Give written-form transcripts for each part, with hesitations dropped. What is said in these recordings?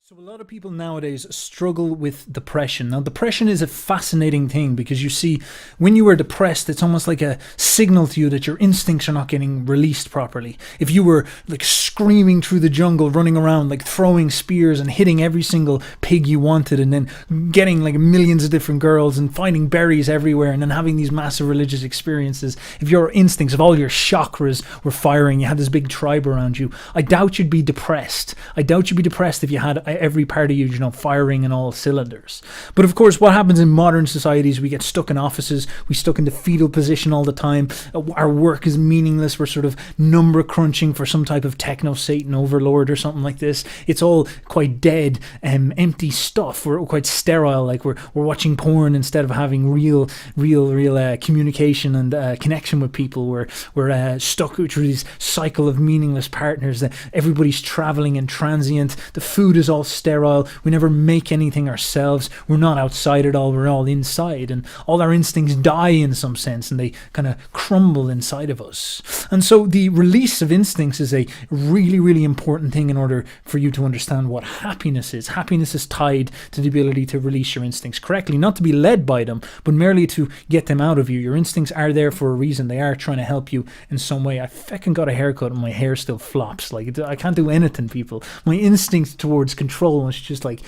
So a lot of people nowadays struggle with depression. Now, depression is a fascinating thing because you see, when you are depressed, it's almost like a signal to you that your instincts are not getting released properly. If you were like screaming through the jungle, running around, like throwing spears and hitting every single pig you wanted, and then getting like millions of different girls and finding berries everywhere, and then having these massive religious experiences, if your instincts, if all your chakras were firing, you had this big tribe around you, I doubt you'd be depressed. I doubt you'd be depressed if you had every part of you, firing in all cylinders. But of course, what happens in modern societies, we get stuck in offices, we stuck in the fetal position all the time. Our work is meaningless. We're sort of number crunching for some type of techno-Satan overlord or something like this. It's all quite dead, empty stuff. We're quite sterile, like we're watching porn instead of having real communication and connection with people. We're stuck through this cycle of meaningless partners. That everybody's traveling and transient. The food is all sterile. We never make anything ourselves. We're not outside at all. We're all inside, and all our instincts die in some sense, and they kind of crumble inside of us. And so the release of instincts is a really important thing in order for you to understand what happiness is. Happiness is tied to the ability to release your instincts correctly, not to be led by them, but merely to get them out of you. Your instincts are there for a reason. They are trying to help you in some way. I feckin' got a haircut and my hair still flops. Like, I can't do anything, people. My instinct towards control was just like,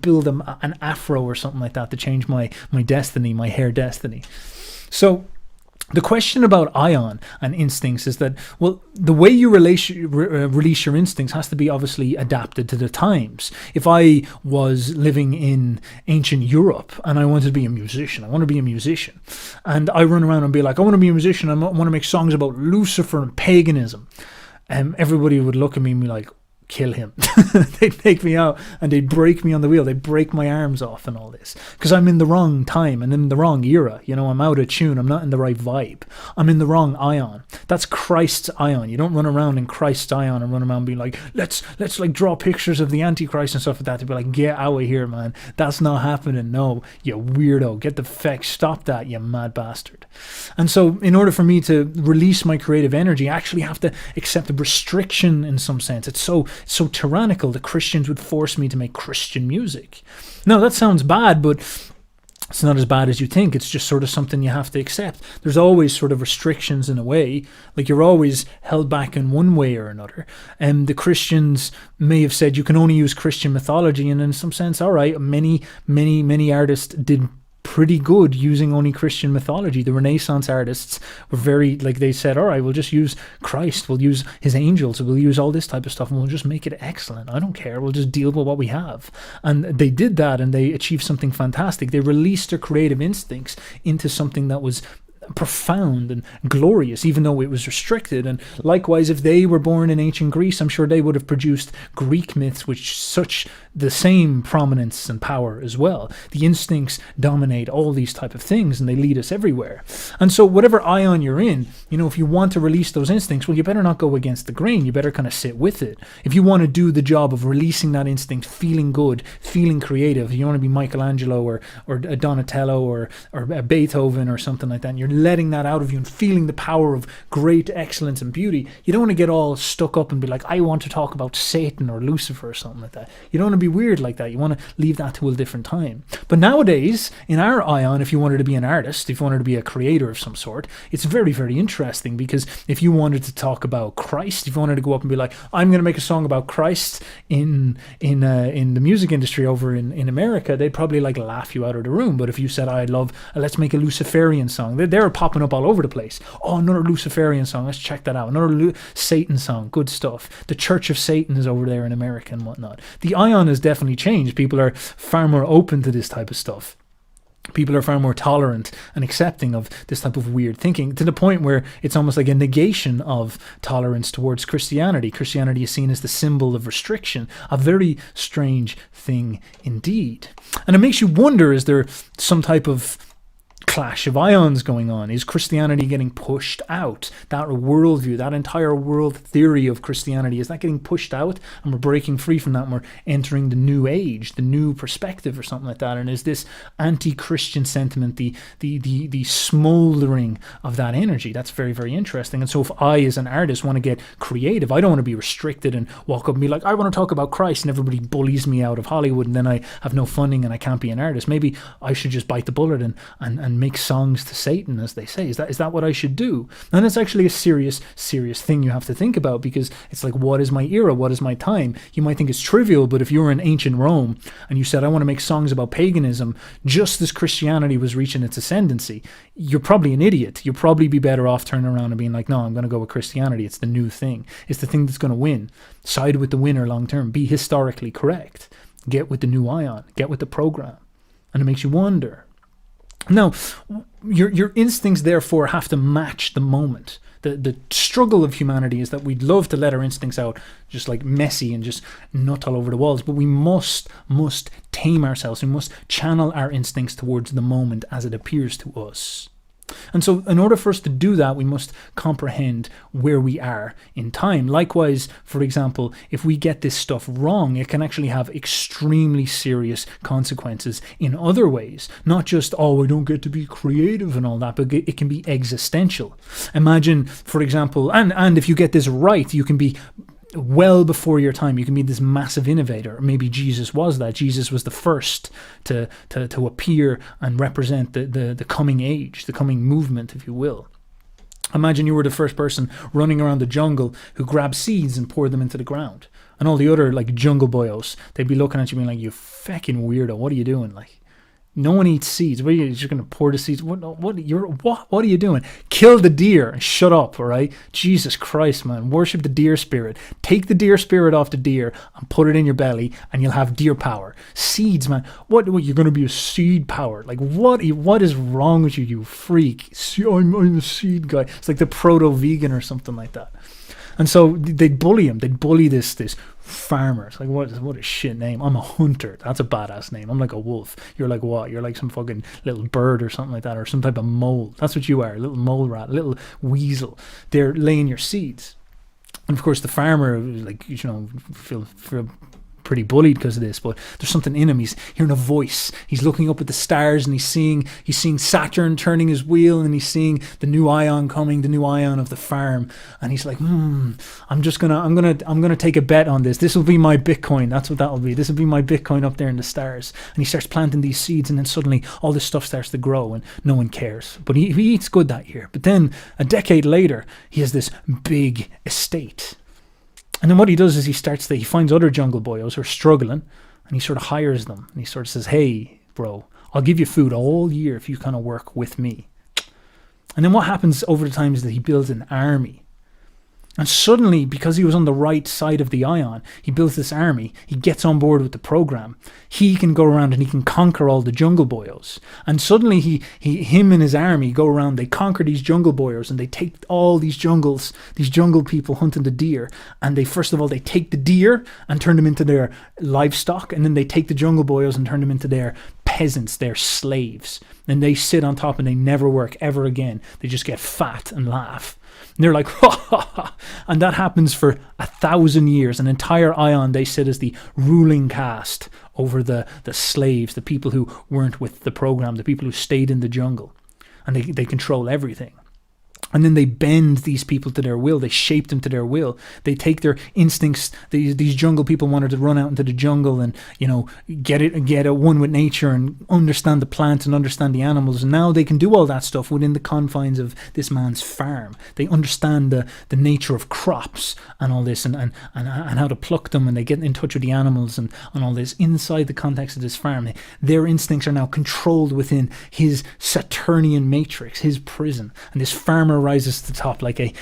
build an afro or something like that to change my destiny, my hair destiny. So the question about AION and instincts is that, well, the way you release your instincts has to be obviously adapted to the times. If I was living in ancient Europe and I wanted to be a musician, and I run around and be like, I want to be a musician, I want to make songs about Lucifer and paganism, everybody would look at me and be like, kill him. They'd take me out and they'd break me on the wheel. They'd break my arms off and all this because I'm in the wrong time and in the wrong era. I'm out of tune. I'm not in the right vibe. I'm in the wrong AION. That's Christ's AION. You don't run around in Christ's AION and run around being like, let's like draw pictures of the Antichrist and stuff like that to be like, get out of here, man. That's not happening. No, you weirdo. Get the feck. Stop that, you mad bastard. And so in order for me to release my creative energy, I actually have to accept a restriction in some sense. It's so tyrannical that Christians would force me to make Christian music. Now, that sounds bad, but it's not as bad as you think. It's just sort of something you have to accept. There's always sort of restrictions in a way. Like, you're always held back in one way or another. And the Christians may have said you can only use Christian mythology, and in some sense, all right, many artists did pretty good using only Christian mythology. The Renaissance artists were very, like, they said, all right, we'll just use Christ, we'll use his angels, we'll use all this type of stuff, and we'll just make it excellent. I don't care, we'll just deal with what we have. And they did that, and they achieved something fantastic. They released their creative instincts into something that was profound and glorious, even though it was restricted. And likewise, if they were born in ancient Greece, I'm sure they would have produced Greek myths which such the same prominence and power as well. The instincts dominate all these type of things, and they lead us everywhere. And so whatever AION you're in, if you want to release those instincts, well, you better not go against the grain. You better kind of sit with it. If you want to do the job of releasing that instinct, feeling good, feeling creative, you want to be Michelangelo or Donatello or Beethoven or something like that, and you're letting that out of you and feeling the power of great excellence and beauty, you don't want to get all stuck up and be like, I want to talk about Satan or Lucifer or something like that. You don't want to be weird like that. You want to leave that to a different time. But nowadays, in our AION, if you wanted to be an artist, if you wanted to be a creator of some sort, it's very interesting, because if you wanted to talk about Christ, if you wanted to go up and be like, I'm going to make a song about Christ in the music industry over in America, they'd probably like laugh you out of the room. But if you said, let's make a Luciferian song, they're popping up all over the place. Oh, another Luciferian song, let's check that out. Another Satan song, good stuff. The Church of Satan is over there in America and whatnot. The AION has definitely changed. People are far more open to this type of stuff. People are far more tolerant and accepting of this type of weird thinking, to the point where it's almost like a negation of tolerance towards Christianity. Christianity is seen as the symbol of restriction, a very strange thing indeed. And it makes you wonder, is there some type of clash of ions going on? Is Christianity getting pushed out? That worldview, that entire world theory of Christianity, is that getting pushed out and we're breaking free from that and we're entering the new age, the new perspective or something like that? And is this anti-Christian sentiment the smouldering of that energy? That's very, very interesting. And so if I as an artist want to get creative, I don't want to be restricted and walk up and be like, I want to talk about Christ, and everybody bullies me out of Hollywood and then I have no funding and I can't be an artist. Maybe I should just bite the bullet and make songs to Satan, as they say. Is that what I should do? And it's actually a serious thing you have to think about, because it's like, what is my era? What is my time? You might think it's trivial, but if you were in ancient Rome and you said, I want to make songs about paganism just as Christianity was reaching its ascendancy, you're probably an idiot. You'll probably be better off turning around and being like, no, I'm going to go with Christianity. It's the new thing. It's the thing that's going to win. Side with the winner long term. Be historically correct. Get with the new ION. Get with the program. And it makes you wonder. Now, your instincts, therefore, have to match the moment. The struggle of humanity is that we'd love to let our instincts out just like messy and just nut all over the walls, but we must tame ourselves. We must channel our instincts towards the moment as it appears to us. And so in order for us to do that, we must comprehend where we are in time. Likewise, for example, if we get this stuff wrong, it can actually have extremely serious consequences in other ways. Not just, oh, I don't get to be creative and all that, but it can be existential. Imagine, for example, and if you get this right, you can be well before your time. You can be this massive innovator. Maybe Jesus was that. Jesus was the first to appear and represent the coming age, the coming movement, if you will. Imagine you were the first person running around the jungle who grabbed seeds and poured them into the ground. And all the other like jungle boyos, they'd be looking at you being like, you fucking weirdo, what are you doing? Like, no one eats seeds. What are you just going to pour the seeds? What are you doing? Kill the deer and shut up, all right? Jesus Christ, man. Worship the deer spirit. Take the deer spirit off the deer and put it in your belly and you'll have deer power. Seeds, man. What you're going to be a seed power. Like, what is wrong with you, you freak? I'm a seed guy. It's like the proto-vegan or something like that. And so they'd bully him. They'd bully this farmer. It's like, what a shit name. I'm a hunter. That's a badass name. I'm like a wolf. You're like what? You're like some fucking little bird or something like that, or some type of mole. That's what you are. A little mole rat, a little weasel. They're laying your seeds. And of course the farmer, like, you know, feel pretty bullied because of this, but there's something in him. He's hearing a voice. He's looking up at the stars and he's seeing Saturn turning his wheel, and he's seeing the new ION coming, the new ION of the farm. And he's like, I'm gonna take a bet on this. This will be my Bitcoin. That's what that'll be. This will be my Bitcoin up there in the stars. And he starts planting these seeds, and then suddenly all this stuff starts to grow, and no one cares. But he eats good that year. But then a decade later, he has this big estate. And then what he does is he finds other jungle boyos who are struggling, and he sort of hires them. And he sort of says, hey, bro, I'll give you food all year if you kind of work with me. And then what happens over the time is that he builds an army. And suddenly, because he was on the right side of the ION, he builds this army. He gets on board with the program. He can go around and he can conquer all the jungle boyos. And suddenly him and his army go around, they conquer these jungle boyos, and they take all these jungle people hunting the deer. And they take the deer and turn them into their livestock. And then they take the jungle boyos and turn them into their peasants, their slaves. And they sit on top and they never work ever again. They just get fat and laugh. And they're like, ha, ha, ha. And that happens for 1,000 years. An entire ION, they sit as the ruling caste over the slaves, the people who weren't with the program, the people who stayed in the jungle. And they control everything. And then they bend these people to their will. They shape them to their will. They take their instincts. These jungle people wanted to run out into the jungle and, you know, get a one with nature and understand the plants and understand the animals. And now they can do all that stuff within the confines of this man's farm. They understand the nature of crops and all this and how to pluck them, and they get in touch with the animals and all this inside the context of this farm. Their instincts are now controlled within his Saturnian matrix, his prison. And this farmer rises to the top like a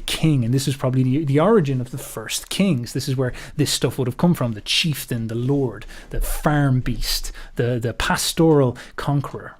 king, and this is probably the origin of the first kings. This is where this stuff would have come from: the chieftain, the lord, the farm beast, the pastoral conqueror.